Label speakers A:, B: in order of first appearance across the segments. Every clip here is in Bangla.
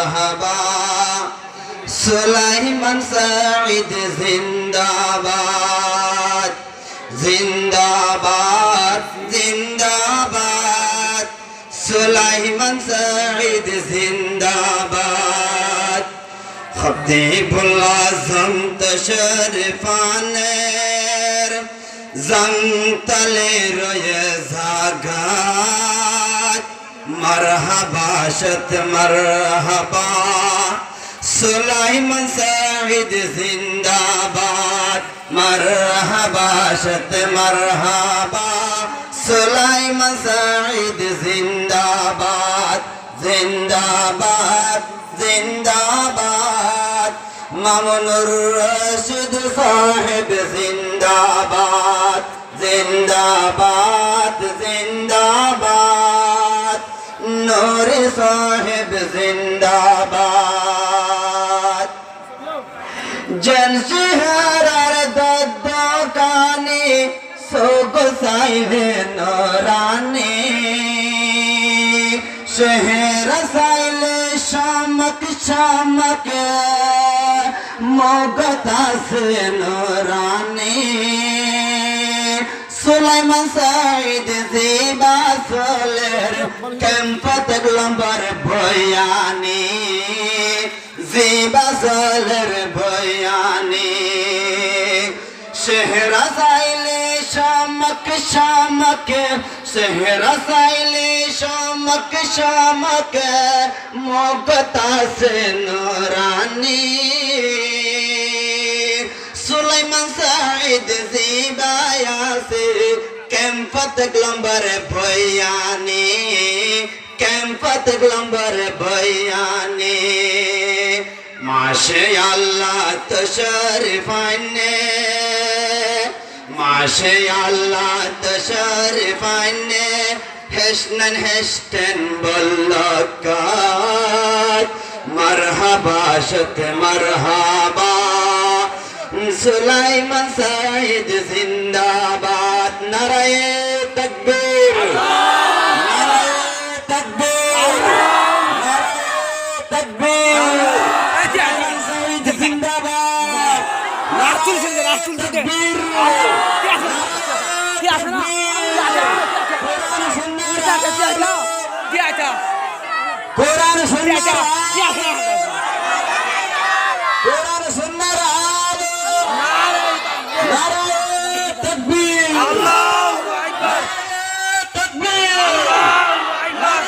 A: মারহাবা সুলাইমান সাঈদ জিন্দাবাদ জিন্দাবাদ জিন্দাবাদ সুলাইমান সাঈদ জিন্দাবাদ খতিবুল আজম তশরিফানের জংতলে রয়ে জাগাত মারহাবা শত মারহাবা সুলাইমান সাঈদ জিন্দাবাদ মারহাবা শত মারহাবা সুলাইমান সাঈদ জিন্দাবাদ জিন্দাবাদ জিন্দাবাদ মামুনুর রশিদ সাহেব জিন্দাবাদ জিন্দাবাদ জিন্দাবাদ নূরি সাহেব জিন্দাবাদ জলশহরার দোকানে সোগসাইবে নরানি শহর সাইলে শামক শামক মোগতাসে নরানি সুলাইমান সাঈদ জিবাসলের ক্যাম্পত গ্লম্বর বয়ানি জিবাসলের বয়ানি শহরা সাইলে শামক শামক শহরা সাইলে শামক শামক মোগতাসে নরানি সুলাইমান সাঈদ জিবায়াসে ক্যাম্পত গ্লম্বর বয়ানি ক্যাম্পত গ্লম্বর বয়ানি মাশাআল্লাহ তশরিফানে মাশাআল্লাহ তশরিফানে হেসনন হেসটেন বল্লকাত মারহাবা শত মারহাবা সুলাইমান সাঈদ জিন্দাবাদ নারায়ে তাকবীর নারায়ে তাকবীর নারায়ে তাকবীর সুলাইমান সাঈদ জিন্দাবাদ
B: রাষ্ট্র থেকে
A: তাকবীর
B: কি আছে না কি আছে
A: কোরআন সুন্নাহ
B: কি আছে
A: কোরআন সুন্নাহর আলো নারায়ে তাকবীর
B: আল্লাহু আকবার
A: তাকবীর
B: আল্লাহু আকবার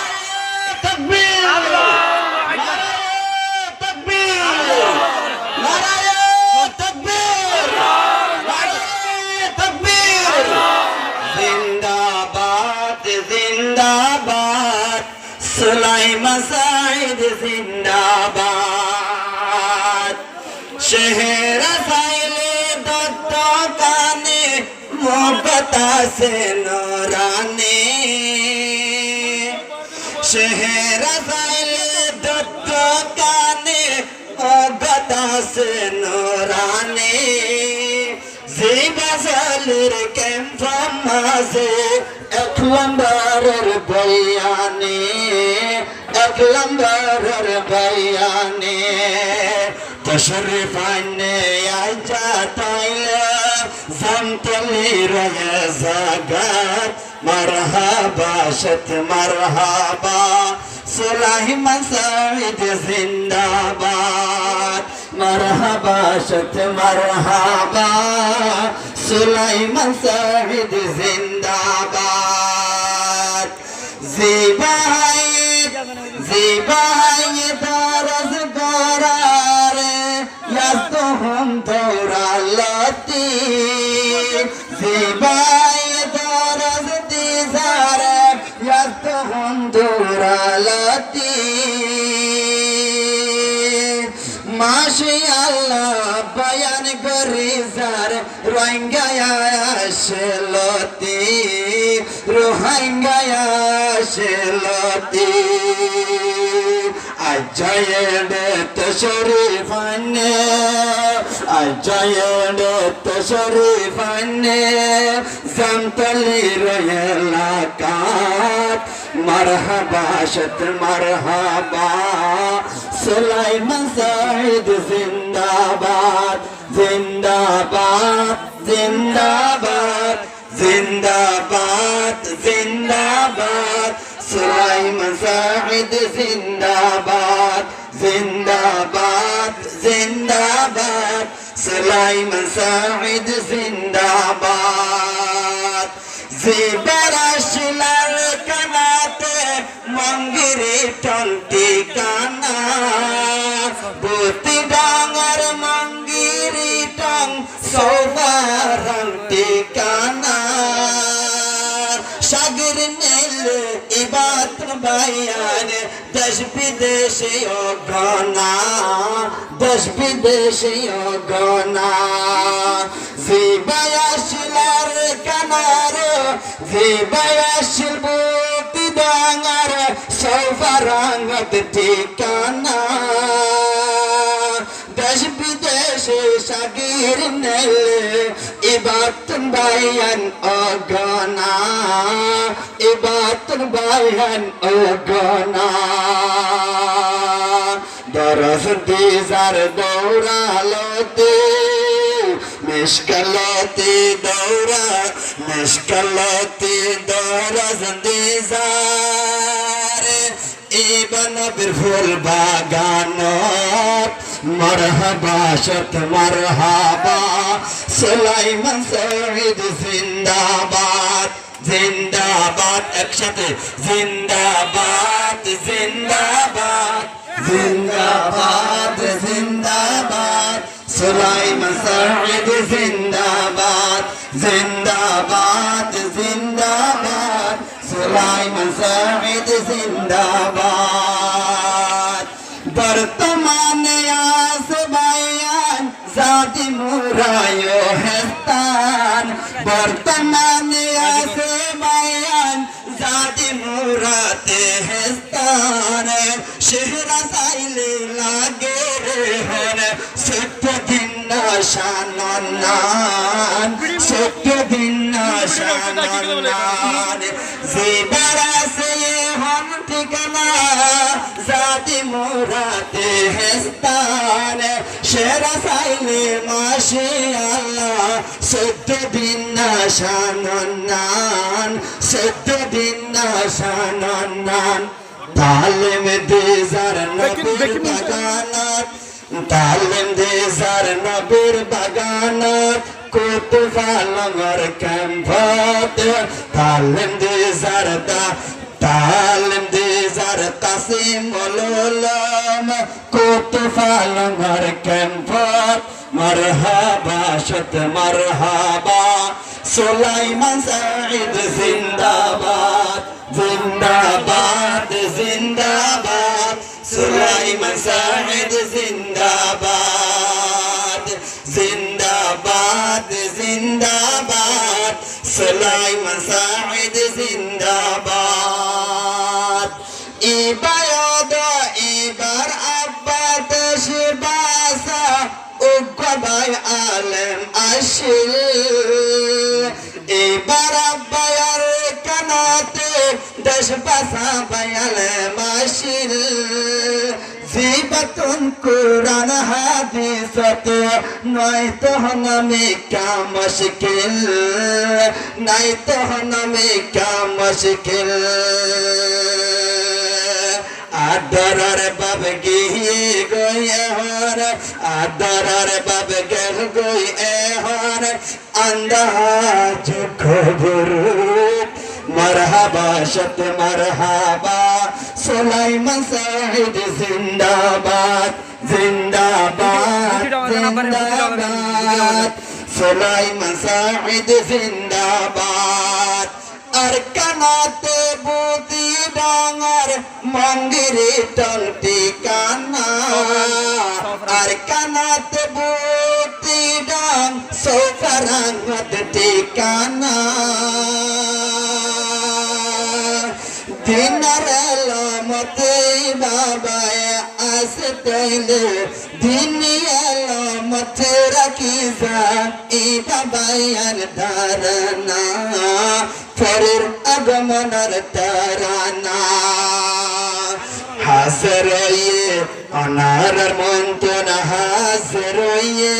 A: তাকবীর
B: আল্লাহু আকবার
A: তাকবীর নারায়ে তাকবীর নারায়ে তাকবীর জিন্দাবাদ জিন্দাবাদ সুলাইমান সাঈদ জিন্দাবাদ শহরা সাইলে দোকানে মোগতাসে নরানি শহরা সাইলে দোকানে মোগতাসে নরানি জিবাসলের ক্যাম্প মাঝে এক লম্বরের বয়ানি এক লম্বরের বয়ানি তশরিফানে আইজা তাইলে জমতলি রয়ে জাগাত মারহাবা শত মারহাবা সুলাইমান সাঈদ জিন্দাবাদ মারহাবা শত মারহাবা সুলাইমান সাঈদ জিন্দাবাদ জিবাই জিবাই দরজ গরারে ইয়াস্তহম দৌরালতি জিবাই দরজ দিজারে ইয়াস্তহম দৌরালতি মাশাআল্লাহ বয়ান করি যার রোহিঙ্গা আসলতি রোহিঙ্গা আসলতি আজয়নে তশরিফানে আজয়নে তশরিফানে জমতলি রয়েলাকাত মারহাবা শত মারহাবা সুলাইমান সাঈদ জিন্দাবাদ জিন্দাবাদ জিন্দাবাদ জিন্দাবাদ জিন্দাবাদ সুলাইমান সাঈদ জিন্দাবাদ জিন্দাবাদ জিন্দাবাদ সুলাইমান সাঈদ জিন্দাবাদ জিবরাশিলার কানাতে মঙ্গিরে টন্টি কানা বুতি ডাঙর মঙ্গিরি টং সৌবারং টিকানা সাগর নীল ইবাত বায়ান দেশ বিদেশে অগনা দেশ বিদেশে অগনা জিবায়াশিলার কানার জিবায়াশিল বুতি ডাঙর সৌবারঙ্গত ঠিকানা দেশ বিদেশে সাগির নেলে ইবাতন বায়ান অগনা ইবাতন বায়ান অগনা দরস দিজার দৌড়ালতে মিশকালতে দৌড়া মিশকালতে দরস দিজার ইবন নবীর ফুল বাগানত মরহবা শত মরহবা সুলাইমান সাঈদ জিন্দাবাদ জিন্দাবাদ একসাথে জিন্দাবাদ জিন্দাবাদ জিন্দাবাদ জিন্দাবাদ সুলাইমান সাঈদ জিন্দাবাদ জিন্দাবাদ জিন্দাবাদ সুলাইমান সাঈদ জিন্দাবাদ বর্তমানে আছে বায়ান জাতি মুরায়ো হেস্তান বর্তমানে আছে বায়ান জাতি মুরাতে হেস্তান শেহরা চাইলে লাগে রে হন সত্য দিন শাননান সত্য দিন শাননান জিবারাসে হন ঠিকানা জাতি মুরাতে হেস্তান শেরা চাইলে মাশাআল্লাহ সত্য দিন শাননান সত্য দিন শাননান তালিম দিজার নবীর বাগানত তালিম দিজার নবীর বাগানত কুতুফালঙ্গর ক্যাম্পত তালিম দিজার তালিম দিজার কাসিমুল উলুম কুতুফালঙ্গর ক্যাম্পত মারহাবা শত মারহাবা সুলাইমান সাঈদ জিন্দাবাদ জিন্দাবাদ জিন্দাবাদ সুলাইমান সাঈদ জিন্দাবাদ জিন্দাবাদ জিন্দাবাদ সুলাইমান সাঈদ জিন্দাবাদ ইবায়াদ ইবার আব্বাদ শিবাসা উগবাই আলেম আশিল এবার আব্বায়ার কানাতে দেশ বাসা বায়ালে মাশিল জীবতুন কুরআন হাদিসতে নয় তো হনমে কা মুশকিল নাই তো হনমে কা মুশকিল আদরার বাব গিয়ে গয়ে হর আদরার বাব গেল গয়ে হর আন্দা খবর মারহাবা শত মারহাবা সুলাইমান সাঈদ জিন্দাবাদ জিন্দাবাদ জিন্দাবাদ সুলাইমান সাঈদ জিন্দাবাদ আর কানাতে বুতি ডাঙর মঙ্গিরে টল ঠিকানা আর কানাতে বুতি ডাং সোফারাঙ্গত ঠিকানা দিনার আলামতে বাবায় আসতেইলে দিনী আলামতে রাখিজা এই বাবায়ার ধারণা পরের আগমনের তারানা হাজরয়ে অনারার মন্তন হাজরয়ে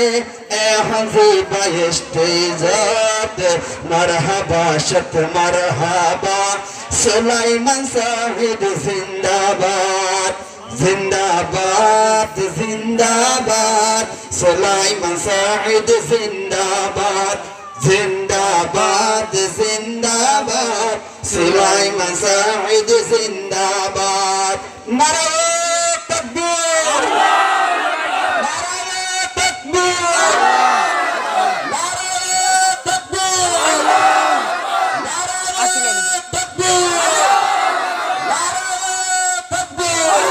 A: এখন যে বাইশতে যাত মারহাবা শত মারহাবা সুলাইমান সাহিদ জিন্দাবাদ জিন্দাবাদ জিন্দাবাদ সুলাইমান সাহিদ জিন্দাবাদ জিন্দাবাদ জিন্দাবাদ সুলাইমান সাহিদ জিন্দাবাদ নারায়ে তাকবীর নারায়ে তাকবীর নারায়ে তাকবীর নারায়ে তাকবীর নারায়ে তাকবীর